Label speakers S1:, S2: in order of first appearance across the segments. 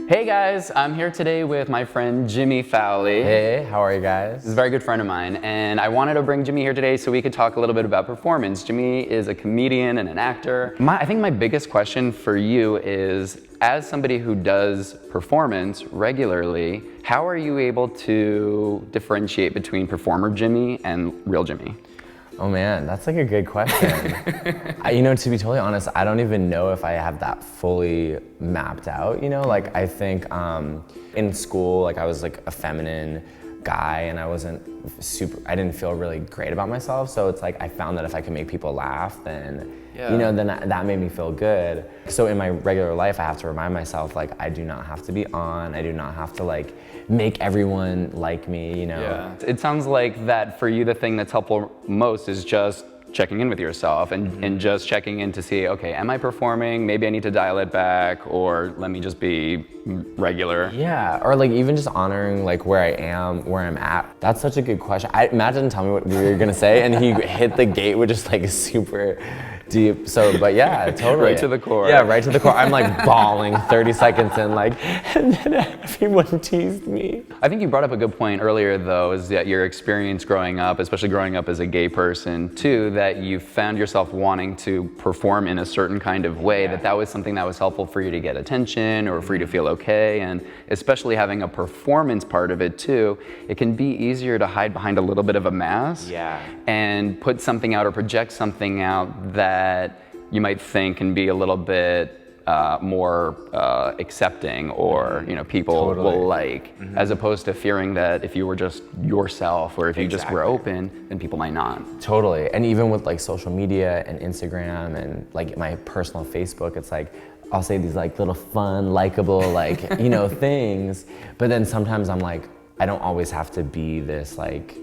S1: Hey guys, I'm here today with my friend Jimmy Fowlie.
S2: Hey, how are you guys?
S1: This is a very good friend of mine, and I wanted to bring Jimmy here today so we could talk a little bit about performance. Jimmy is a comedian and an actor. I think my biggest question for you is, as somebody who does performance regularly, how are you able to differentiate between performer Jimmy and real Jimmy?
S2: Oh man, that's like a good question. To be totally honest, I don't even know if I have that fully mapped out, Like I think in school, like I was like a feminine guy and I didn't feel really great about myself. So it's like I found that if I could make people laugh, then then that made me feel good. So in my regular life, I have to remind myself, like, I do not have to be on. I do not have to like make everyone like me,
S1: Yeah. It sounds like that for you, the thing that's helpful most is just checking in with yourself and just checking in to see, okay, am I performing? Maybe I need to dial it back, or let me just be regular.
S2: Yeah, or like even just honoring like where I am, where I'm at. That's such a good question. Matt didn't tell me what we were gonna say, and he hit the gate with just like super deep. So, but yeah, totally.
S1: Right to the core.
S2: Yeah, right to the core. I'm like bawling 30 seconds in, like, and then everyone teased me.
S1: I think you brought up a good point earlier, though, is that your experience growing up, especially growing up as a gay person, too, that you found yourself wanting to perform in a certain kind of way, that was something that was helpful for you to get attention or for you to feel okay, and especially having a performance part of it, too, it can be easier to hide behind a little bit of a mask and put something out or project something out that you might think can be a little bit more accepting, or people will like, as opposed to fearing that if you were just yourself, or if you just were open, then people might not.
S2: Totally. And even with like social media and Instagram and like my personal Facebook, it's like I'll say these like little fun, likable, like things, but then sometimes I'm like, I don't always have to be this like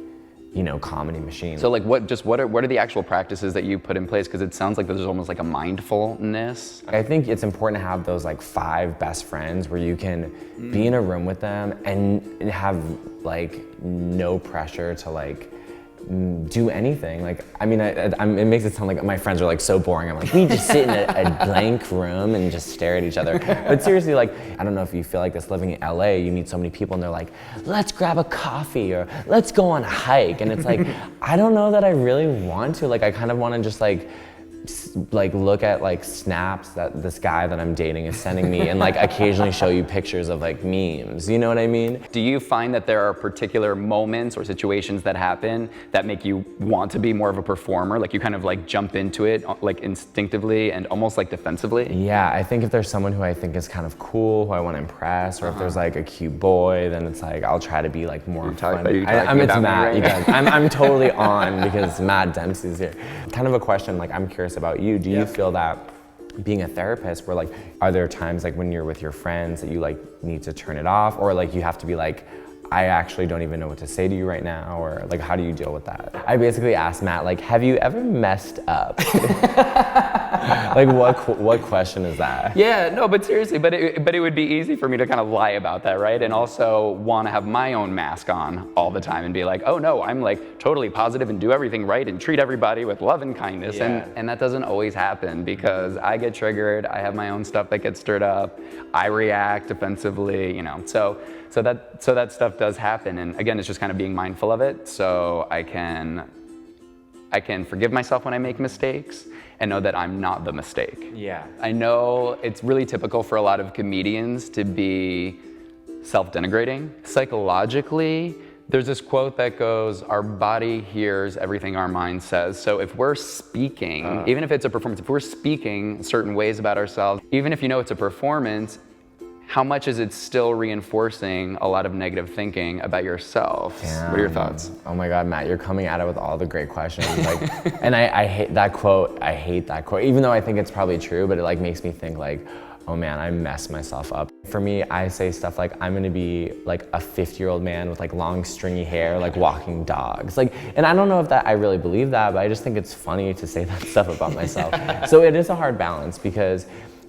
S2: comedy machine.
S1: So like what are the actual practices that you put in place? Because it sounds like there's almost like a mindfulness.
S2: I think it's important to have those like 5 best friends where you can be in a room with them and have like no pressure to like do anything. Like, I mean, it makes it sound like my friends are like so boring. I'm like, we just sit in a blank room and just stare at each other. But seriously, like, I don't know if you feel like this living in LA, you meet so many people and they're like, let's grab a coffee or let's go on a hike. And it's like, I don't know that I really want to. Like, I kind of want to just like look at like snaps that this guy that I'm dating is sending me and like occasionally show you pictures of like memes, you know what I mean?
S1: Do you find that there are particular moments or situations that happen that make you want to be more of a performer? Like you kind of like jump into it like instinctively and almost like defensively?
S2: Yeah, I think if there's someone who I think is kind of cool, who I want to impress, or if there's like a cute boy, then it's like I'll try to be like more fun. It's Matt, you guys. I'm totally on because Matt Dempsey's here. Kind of a question, like I'm curious about you. Do you feel that being a therapist, where like, are there times like when you're with your friends that you like need to turn it off, or like you have to be like, I actually don't even know what to say to you right now, or like how do you deal with that? I basically asked Matt, like, have you ever messed up? Like what question is that?
S1: Yeah, no, but seriously, but it would be easy for me to kind of lie about that, right? And also want to have my own mask on all the time and be like, oh no, I'm like totally positive and do everything right and treat everybody with love and kindness. And that doesn't always happen because I get triggered, I have my own stuff that gets stirred up, I react defensively, So that stuff does happen, and again, it's just kind of being mindful of it, so I can forgive myself when I make mistakes and know that I'm not the mistake.
S2: Yeah.
S1: I know it's really typical for a lot of comedians to be self-denigrating. Psychologically, there's this quote that goes, our body hears everything our mind says. So if we're speaking, even if it's a performance, if we're speaking certain ways about ourselves, even if you know it's a performance, how much is it still reinforcing a lot of negative thinking about yourself? What are your thoughts?
S2: Oh my God, Matt, you're coming at it with all the great questions. Like, and I hate that quote. I hate that quote, even though I think it's probably true, but it like makes me think like, oh man, I messed myself up. For me, I say stuff like, I'm gonna be like a 50-year-old man with like long stringy hair, like walking dogs. Like, and I don't know if that I really believe that, but I just think it's funny to say that stuff about myself. So it is a hard balance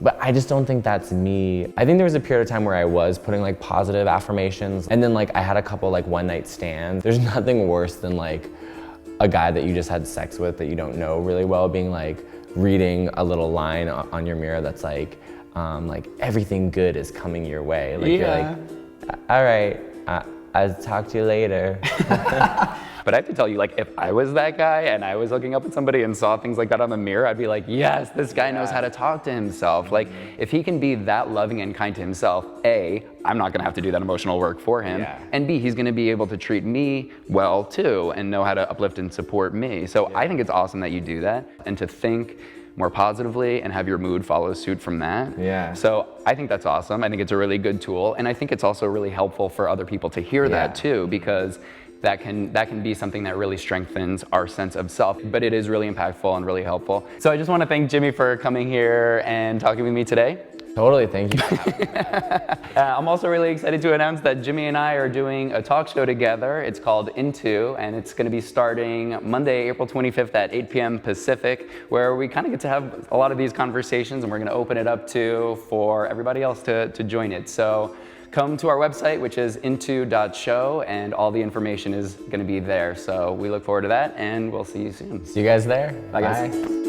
S2: but I just don't think that's me. I think there was a period of time where I was putting like positive affirmations, and then like I had a couple like one night stands. There's nothing worse than like a guy that you just had sex with that you don't know really well being like reading a little line on your mirror that's like, like everything good is coming your way. Like
S1: Yeah.
S2: you're like, all right, I'll talk to you later.
S1: But I have to tell you, like, if I was that guy and I was hooking up with somebody and saw things like that on the mirror, I'd be like, yes, this guy knows how to talk to himself. Like, if he can be that loving and kind to himself, A, I'm not gonna have to do that emotional work for him.
S2: Yeah.
S1: And B, he's gonna be able to treat me well too and know how to uplift and support me. So I think it's awesome that you do that and to think more positively and have your mood follow suit from that.
S2: Yeah.
S1: So I think that's awesome. I think it's a really good tool. And I think it's also really helpful for other people to hear that too, because that can be something that really strengthens our sense of self, but it is really impactful and really helpful. So I just want to thank Jimmy for coming here and talking with me today.
S2: Totally, thank you.
S1: I'm also really excited to announce that Jimmy and I are doing a talk show together. It's called Into, and it's going to be starting Monday, April 25th at 8 p.m. Pacific, where we kind of get to have a lot of these conversations, and we're going to open it up for everybody else to join it. So come to our website, which is into.show, and all the information is going to be there. So we look forward to that, and we'll see you soon.
S2: See you guys there.
S1: Bye, guys.